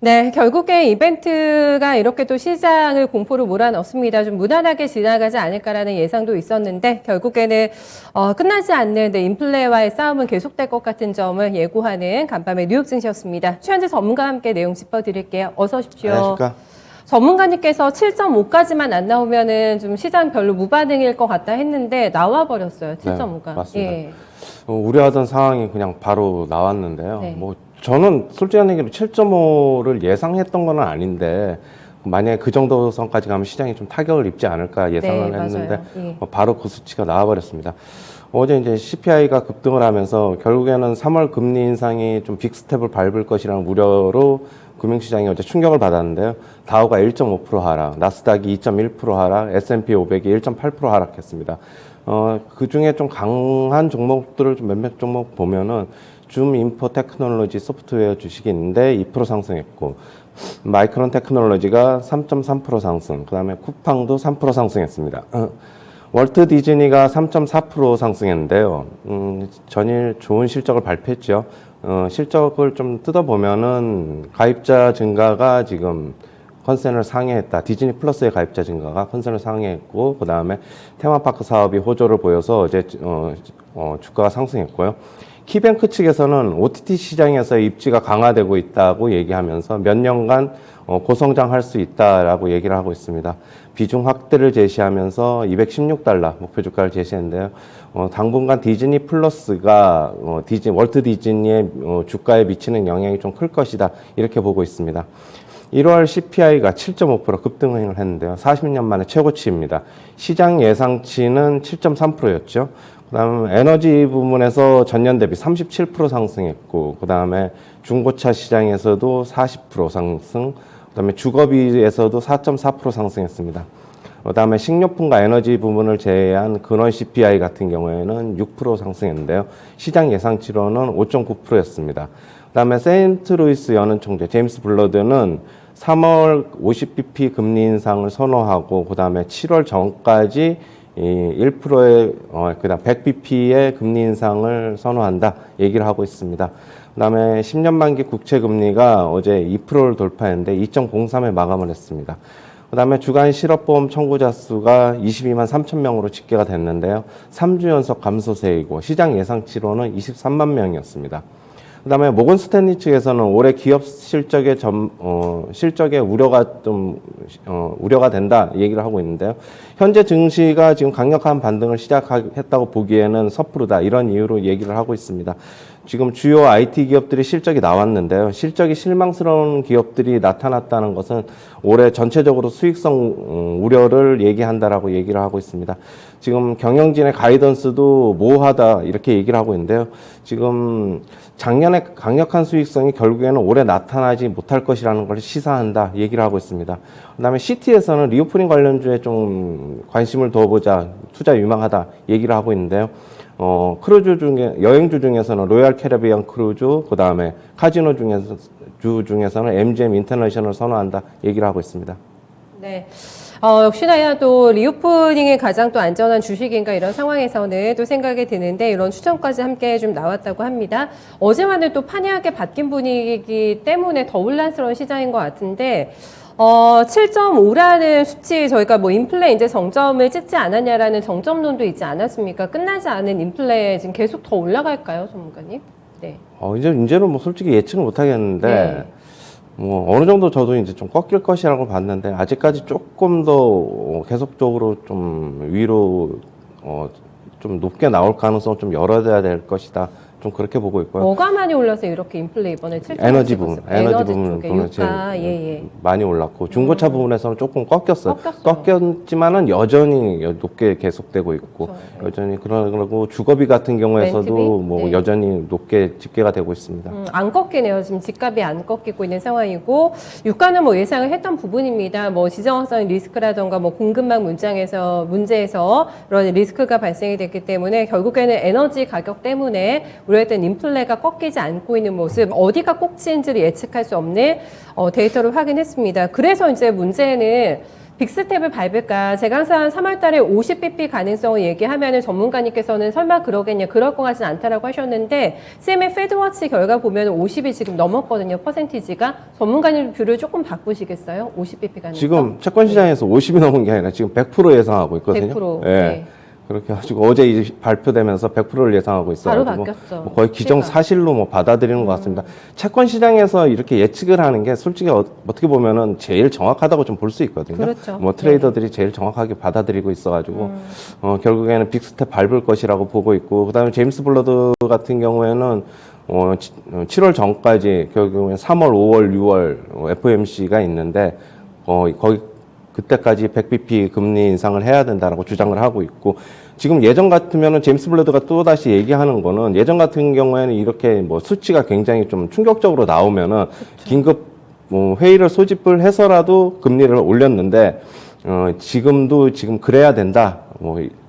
네, 결국에 이벤트가 이렇게 또 시장을 공포로 몰아넣습니다. 좀 무난하게 지나가지 않을까라는 예상도 있었는데 결국에는 끝나지 않는 인플레와의 싸움은 계속될 것 같은 점을 예고하는 간밤의 뉴욕 증시였습니다. 최현재 전문가와 함께 내용 짚어드릴게요. 어서 오십시오. 안녕하십니까. 전문가님께서 7.5까지만 안 나오면은 좀 시장 별로 무반응일 것 같다 했는데 나와버렸어요. 7.5가. 네, 맞습니다. 예. 우려하던 상황이 그냥 바로 나왔는데요. 네. 저는 솔직한 얘기로 7.5를 예상했던 건 아닌데 만약에 그 정도 선까지 가면 시장이 좀 타격을 입지 않을까 예상을 네, 했는데 예. 바로 그 수치가 나와버렸습니다. 어제 이제 CPI가 급등을 하면서 결국에는 3월 금리 인상이 좀 빅스텝을 밟을 것이라는 우려로 금융시장이 어제 충격을 받았는데요. 다우가 1.5% 하락, 나스닥이 2.1% 하락, S&P 500이 1.8% 하락했습니다. 그 중에 좀 강한 종목들을 좀 몇몇 종목 보면은 줌 인포 테크놀로지 소프트웨어 주식이 있는데 2% 상승했고, 마이크론 테크놀로지가 3.3% 상승, 그 다음에 쿠팡도 3% 상승했습니다. 월트 디즈니가 3.4% 상승했는데요. 전일 좋은 실적을 발표했죠. 실적을 좀 뜯어보면은 가입자 증가가 지금 컨센을 상회했다. 디즈니 플러스의 가입자 증가가 컨센을 상회했고, 그 다음에 테마파크 사업이 호조를 보여서 어제 주가가 상승했고요. 키뱅크 측에서는 OTT 시장에서 입지가 강화되고 있다고 얘기하면서 몇 년간 고성장할 수 있다라고 얘기를 하고 있습니다. 비중 확대를 제시하면서 216달러 목표 주가를 제시했는데요. 당분간 디즈니 플러스가 월트 디즈니의 주가에 미치는 영향이 좀 클 것이다. 이렇게 보고 있습니다. 1월 CPI가 7.5% 급등을 했는데요. 40년 만에 최고치입니다. 시장 예상치는 7.3%였죠. 그 다음에 에너지 부문에서 전년 대비 37% 상승했고, 그 다음에 중고차 시장에서도 40% 상승, 그 다음에 주거비에서도 4.4% 상승했습니다. 그 다음에 식료품과 에너지 부문을 제외한 근원 CPI 같은 경우에는 6% 상승했는데요. 시장 예상치로는 5.9%였습니다. 그 다음에 세인트루이스 연은 총재 제임스 블러드는 3월 50bp 금리 인상을 선호하고, 그 다음에 7월 전까지 1%의, 그다음 100bp의 금리 인상을 선호한다 얘기를 하고 있습니다. 그 다음에 10년 만기 국채 금리가 어제 2%를 돌파했는데 2.03에 마감을 했습니다. 그 다음에 주간 실업보험 청구자 수가 22만 3천 명으로 집계가 됐는데요. 3주 연속 감소세이고 시장 예상치로는 23만 명이었습니다. 그 다음에 모건 스탠리 측에서는 올해 기업 실적에 우려가 된다 얘기를 하고 있는데요. 현재 증시가 지금 강력한 반등을 시작했다고 보기에는 섣부르다 이런 이유로 얘기를 하고 있습니다. 지금 주요 IT 기업들이 실적이 나왔는데요. 실적이 실망스러운 기업들이 나타났다는 것은 올해 전체적으로 수익성 우려를 얘기한다라고 얘기를 하고 있습니다. 지금 경영진의 가이던스도 모호하다 이렇게 얘기를 하고 있는데요. 지금 작년에 강력한 수익성이 결국에는 올해 나타나지 못할 것이라는 걸 시사한다 얘기를 하고 있습니다. 그다음에 시티에서는 리오프닝 관련주에 좀 관심을 둬보자, 투자 유망하다 얘기를 하고 있는데요. 크루즈 중에, 여행주 중에서는 로얄 캐리비안 크루즈, 그 다음에 카지노 중에서는 MGM 인터내셔널 선호한다 얘기를 하고 있습니다. 네. 역시나 또 리오프닝이 가장 또 안전한 주식인가 이런 상황에서는 또 생각이 드는데 이런 추천까지 함께 좀 나왔다고 합니다. 어제와는 또 판이하게 바뀐 분위기 때문에 더 혼란스러운 시장인 것 같은데 7.5라는 수치 저희가 인플레 이제 정점을 찍지 않았냐라는 정점론도 있지 않았습니까? 끝나지 않은 인플레 지금 계속 더 올라갈까요, 전문가님? 네. 이제는 솔직히 예측을 못 하겠는데 네. 어느 정도 저도 이제 좀 꺾일 것이라고 봤는데 아직까지 조금 더 계속적으로 좀 위로 좀 높게 나올 가능성 좀 열어둬야 될 것이다. 좀 그렇게 보고 있고요. 뭐가 많이 올라서 이렇게 인플레 이번에 7.5 에너지 부분 보면 유가, 예. 많이 올랐고 중고차 부분에서는 조금 꺾였어요. 꺾였지만은 여전히 높게 계속되고 있고 그렇죠. 여전히 그러고 주거비 같은 경우에서도 네. 여전히 높게 집계가 되고 있습니다. 안 꺾이네요. 지금 집값이 안 꺾이고 있는 상황이고 유가는 예상을 했던 부분입니다. 지정학적 리스크라던가 공급망 문제에서 그런 리스크가 발생이 됐기 때문에 결국에는 에너지 가격 때문에 우려했던 인플레가 꺾이지 않고 있는 모습, 어디가 꼭지인지를 예측할 수 없는 데이터를 확인했습니다. 그래서 이제 문제는 빅스텝을 밟을까? 제가 항상 3월 달에 50bp 가능성을 얘기하면은 전문가님께서는 설마 그러겠냐, 그럴 것 같진 않다라고 하셨는데, CMA 페드워치 결과 보면 50이 지금 넘었거든요, 퍼센티지가. 전문가님 뷰를 조금 바꾸시겠어요? 50bp 가능성? 지금 채권 시장에서 50이 넘은 게 아니라 지금 100% 예상하고 있거든요. 100%. 예. 네. 그렇게 해가지고 어제 이제 발표되면서 100%를 예상하고 있어가지고 바로 바뀌었죠. 뭐 거의 기정사실로 뭐 받아들이는 것 같습니다. 채권 시장에서 이렇게 예측을 하는 게 솔직히 어떻게 보면은 제일 정확하다고 좀 볼 수 있거든요. 그렇죠. 뭐 트레이더들이 제일 정확하게 받아들이고 있어가지고 결국에는 빅스텝 밟을 것이라고 보고 있고, 그다음에 제임스 블러드 같은 경우에는 7월 전까지 결국엔 3월, 5월, 6월 FOMC가 있는데 거기 그때까지 100bp 금리 인상을 해야 된다라고 주장을 하고 있고, 지금 예전 같으면은 제임스 블러드가 또 다시 얘기하는 거는, 예전 같은 경우에는 이렇게 뭐 수치가 굉장히 좀 충격적으로 나오면은 긴급 회의를 소집을 해서라도 금리를 올렸는데, 지금 그래야 된다.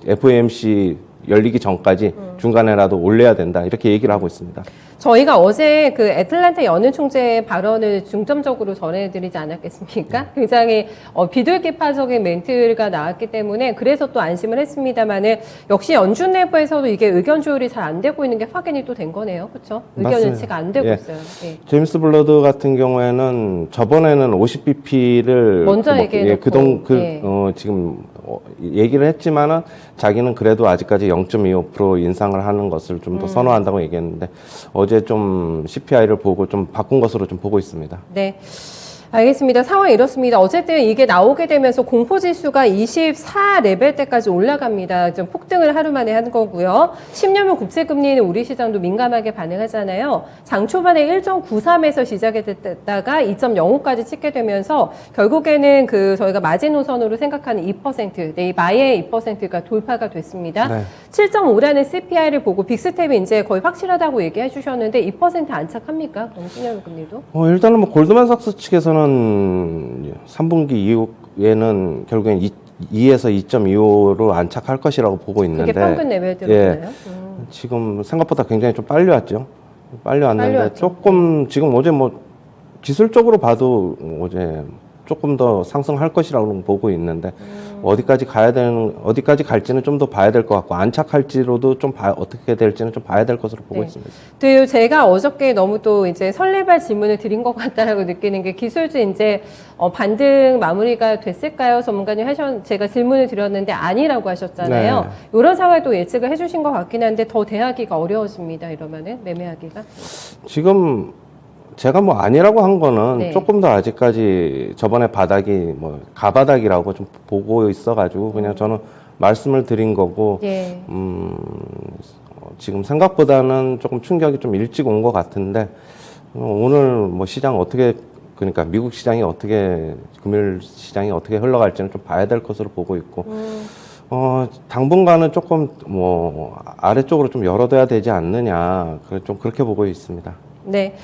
FOMC 열리기 전까지 중간에라도 올려야 된다. 이렇게 얘기를 하고 있습니다. 저희가 어제 그 애틀랜타 연은 총재의 발언을 중점적으로 전해드리지 않았겠습니까? 굉장히 비둘기파적인 멘트가 나왔기 때문에 그래서 또 안심을 했습니다만은, 역시 연준 내부에서도 이게 의견 조율이 잘 안 되고 있는 게 확인이 또 된 거네요. 그렇죠? 의견 맞습니다. 일치가 안 되고 예. 있어요. 예. 제임스 블러드 같은 경우에는 저번에는 50bp를 먼저 얘기해놓고, 지금 얘기를 했지만은 자기는 그래도 아직까지 0.25% 인상을 하는 것을 좀 더 선호한다고 얘기했는데, 어제 좀 CPI를 보고 좀 바꾼 것으로 좀 보고 있습니다. 네. 알겠습니다. 상황이 이렇습니다. 어쨌든 이게 나오게 되면서 공포지수가 24 레벨대까지 올라갑니다. 좀 폭등을 하루 만에 한 거고요. 10년물 국채금리는 우리 시장도 민감하게 반응하잖아요. 장 초반에 1.93에서 시작이 됐다가 2.05까지 찍게 되면서 결국에는 저희가 마지노선으로 생각하는 2%, 네, 마의 2%가 돌파가 됐습니다. 네. 7.5라는 CPI를 보고 빅스텝이 이제 거의 확실하다고 얘기해 주셨는데 2% 안착합니까? 그럼 10년물 금리도? 일단은 뭐 골드만삭스 측에서는 3분기 이후에는 결국엔 2에서 2.25로 안착할 것이라고 보고 있는데, 그게 평균 레벨대로나요? 예, 지금 생각보다 굉장히 좀 빨리 왔죠. 빨리 왔는데 왔죠. 조금 지금 어제 뭐 기술적으로 봐도 어제 조금 더 상승할 것이라고 보고 있는데, 어디까지 갈지는 좀 더 봐야 될 것 같고, 안착할지로도 좀 어떻게 될지는 좀 봐야 될 것으로 보고 있습니다. 또 제가 어저께 너무 또 이제 설레발 질문을 드린 것 같다라고 느끼는 게, 기술주 이제 반등 마무리가 됐을까요? 전문가님 제가 질문을 드렸는데 아니라고 하셨잖아요. 네. 이런 상황을 또 예측을 해주신 것 같긴 한데 더 대하기가 어려워집니다. 이러면은 매매하기가. 지금 제가 뭐 아니라고 한 거는 네. 조금 더 아직까지 저번에 바닥이 뭐 가바닥이라고 좀 보고 있어가지고 그냥 저는 말씀을 드린 거고, 예. 지금 생각보다는 조금 충격이 좀 일찍 온 것 같은데, 오늘 뭐 시장 그러니까 미국 시장이 금요일 시장이 어떻게 흘러갈지는 좀 봐야 될 것으로 보고 있고, 당분간은 조금 뭐 아래쪽으로 좀 열어둬야 되지 않느냐, 좀 그렇게 보고 있습니다. 네.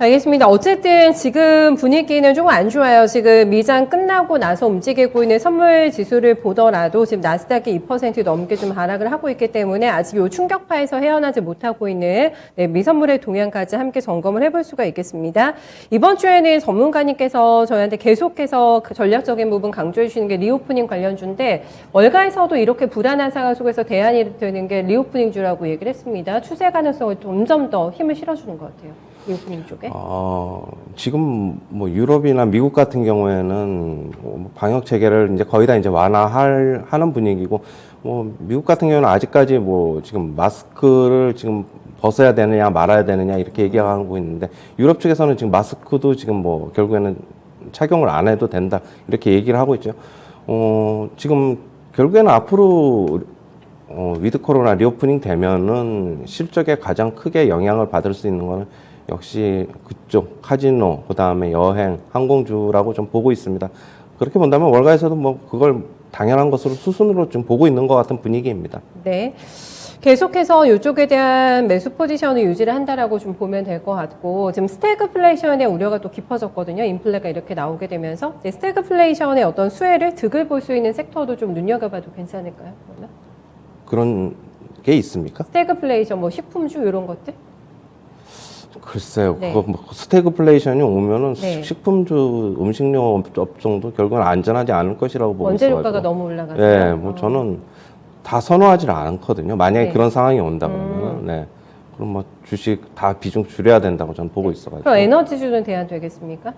알겠습니다. 어쨌든 지금 분위기는 조금 안 좋아요. 지금 미장 끝나고 나서 움직이고 있는 선물 지수를 보더라도 지금 나스닥이 2% 넘게 좀 하락을 하고 있기 때문에 아직 이 충격파에서 헤어나지 못하고 있는 미선물의 동향까지 함께 점검을 해볼 수가 있겠습니다. 이번 주에는 전문가님께서 저희한테 계속해서 그 전략적인 부분 강조해 주시는 게 리오프닝 관련주인데, 월가에서도 이렇게 불안한 상황 속에서 대안이 되는 게 리오프닝주라고 얘기를 했습니다. 추세 가능성을 점점 더 힘을 실어주는 것 같아요. 리오프닝 쪽에. 지금 뭐 유럽이나 미국 같은 경우에는 뭐 방역 체계를 이제 거의 다 이제 하는 분위기고, 뭐 미국 같은 경우는 아직까지 뭐 지금 마스크를 지금 벗어야 되느냐 말아야 되느냐 이렇게 얘기하고 있는데, 유럽 측에서는 지금 마스크도 지금 뭐 결국에는 착용을 안 해도 된다 이렇게 얘기를 하고 있죠. 지금 결국에는 앞으로 위드 코로나 리오프닝 되면은 실적에 가장 크게 영향을 받을 수 있는 거는 역시 그쪽 카지노, 그다음에 여행, 항공주라고 좀 보고 있습니다. 그렇게 본다면 월가에서도 뭐 그걸 당연한 것으로 수순으로 좀 보고 있는 것 같은 분위기입니다. 네. 계속해서 이쪽에 대한 매수 포지션을 유지를 한다라고 좀 보면 될 것 같고, 지금 스태그플레이션의 우려가 또 깊어졌거든요. 인플레가 이렇게 나오게 되면서 스태그플레이션의 어떤 수혜를 득을 볼 수 있는 섹터도 좀 눈여겨봐도 괜찮을까요? 그러면? 그런 게 있습니까? 스태그플레이션, 뭐 식품주 이런 것들? 글쎄요. 네. 그거 뭐 스태그플레이션이 오면은 네. 식품주 음식료 업종도 결국은 안전하지 않을 것이라고 보고 원재 있어가지고. 유가가 너무 올라가서. 네, 뭐 저는 다 선호하지는 않거든요. 만약에 네. 그런 상황이 온다 그러면, 네. 그럼 뭐 주식 다 비중 줄여야 된다고 저는 보고 있어가지고. 그럼 에너지주는 대안되겠습니까?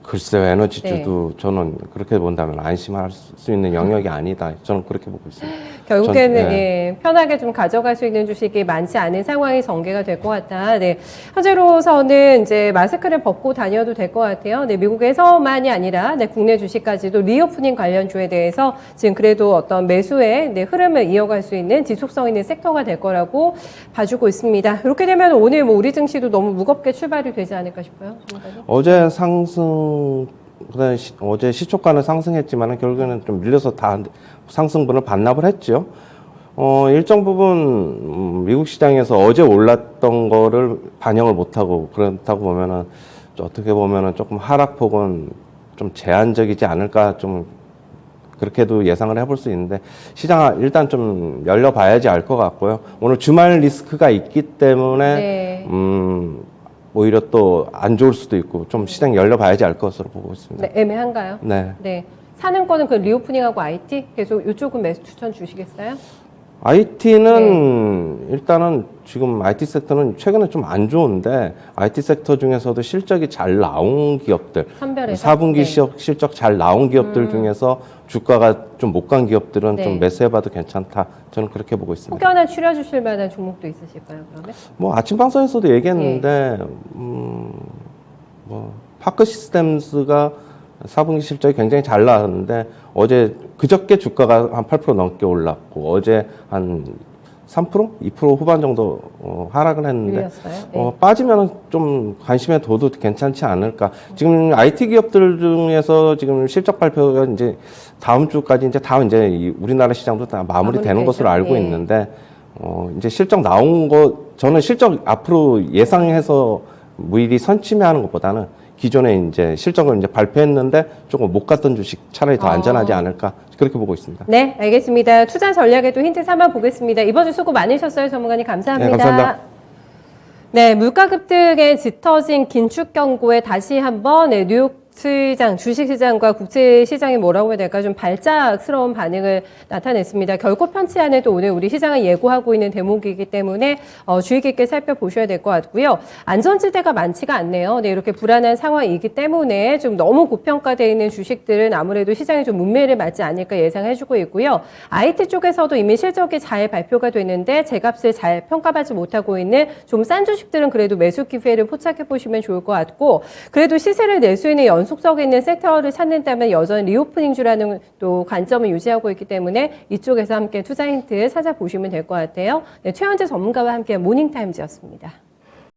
글쎄요, 에너지주도 저는 그렇게 본다면 안심할 수 있는 영역이 아니다. 저는 그렇게 보고 있습니다. 결국에는 전, 네. 예, 편하게 좀 가져갈 수 있는 주식이 많지 않은 상황이 전개가 될 것 같다. 네. 현재로서는 이제 마스크를 벗고 다녀도 될 것 같아요. 네, 미국에서만이 아니라 네, 국내 주식까지도 리오프닝 관련주에 대해서 지금 그래도 어떤 매수의 네, 흐름을 이어갈 수 있는 지속성 있는 섹터가 될 거라고 봐주고 있습니다. 이렇게 되면 오늘 뭐 우리 증시도 너무 무겁게 출발이 되지 않을까 싶어요. 어제 그다음에 어제 시초가는 상승했지만 결국에는 좀 밀려서 다 상승분을 반납을 했죠. 일정 부분 미국 시장에서 어제 올랐던 거를 반영을 못하고 그렇다고 보면은 어떻게 보면은 조금 하락폭은 좀 제한적이지 않을까 좀 그렇게도 예상을 해볼 수 있는데 시장 일단 좀 열려봐야지 알 것 같고요. 오늘 주말 리스크가 있기 때문에 네. 오히려 또 안 좋을 수도 있고 좀 시장 열려봐야지 알 것으로 보고 있습니다. 네, 애매한가요? 네. 네. 사는 거는 그 리오프닝하고 IT 계속 이쪽은 매수 추천 주시겠어요? IT는 일단은 지금 IT 섹터는 최근에 좀 안 좋은데 IT 섹터 중에서도 실적이 잘 나온 기업들, 선별해서? 4분기 네. 실적 잘 나온 기업들 중에서 주가가 좀 못 간 기업들은 네. 좀 매수해봐도 괜찮다. 저는 그렇게 보고 있습니다. 혹여 하나 추려주실 만한 종목도 있으실까요, 그러면? 뭐 아침 방송에서도 얘기했는데 뭐 파크 시스템스가 4분기 실적이 굉장히 잘 나왔는데 어제 그저께 주가가 한 8% 넘게 올랐고 어제 한 3%, 2% 후반 정도 하락을 했는데 밀렸어요? 네. 빠지면 좀 관심에 둬도 괜찮지 않을까. 지금 IT 기업들 중에서 지금 실적 발표가 이제 다음 주까지 이제 다 이제 우리나라 시장도 다 마무리되는 것으로 알고 네. 있는데 이제 실적 나온 거 저는 실적 앞으로 예상해서 미리 선침해하는 것보다는 기존에 이제 실적을 이제 발표했는데 조금 못 갔던 주식 차라리 더 안전하지 않을까 그렇게 보고 있습니다. 네, 알겠습니다. 투자 전략에도 힌트 삼아 보겠습니다. 이번 주 수고 많으셨어요, 전문가님. 감사합니다. 네, 감사합니다. 네, 물가 급등에 짙어진 긴축 경고에 다시 한번 네, 뉴욕 시장, 주식시장과 국제시장이 뭐라고 해야 될까 좀 발작스러운 반응을 나타냈습니다. 결코 편치 않아도 오늘 우리 시장을 예고하고 있는 대목이기 때문에 주의 깊게 살펴보셔야 될 것 같고요. 안전지대가 많지가 않네요. 네, 이렇게 불안한 상황이기 때문에 좀 너무 고평가되어 있는 주식들은 아무래도 시장이 좀 문매를 맞지 않을까 예상해주고 있고요. IT 쪽에서도 이미 실적이 잘 발표가 됐는데 제값을 잘 평가받지 못하고 있는 좀 싼 주식들은 그래도 매수 기회를 포착해 보시면 좋을 것 같고 그래도 시세를 낼 수 있는 속성 있는 섹터를 찾는다면 여전히 리오프닝주라는 또 관점을 유지하고 있기 때문에 이쪽에서 함께 투자 힌트 찾아보시면 될 것 같아요. 네, 최현재 전문가와 함께 모닝타임즈였습니다.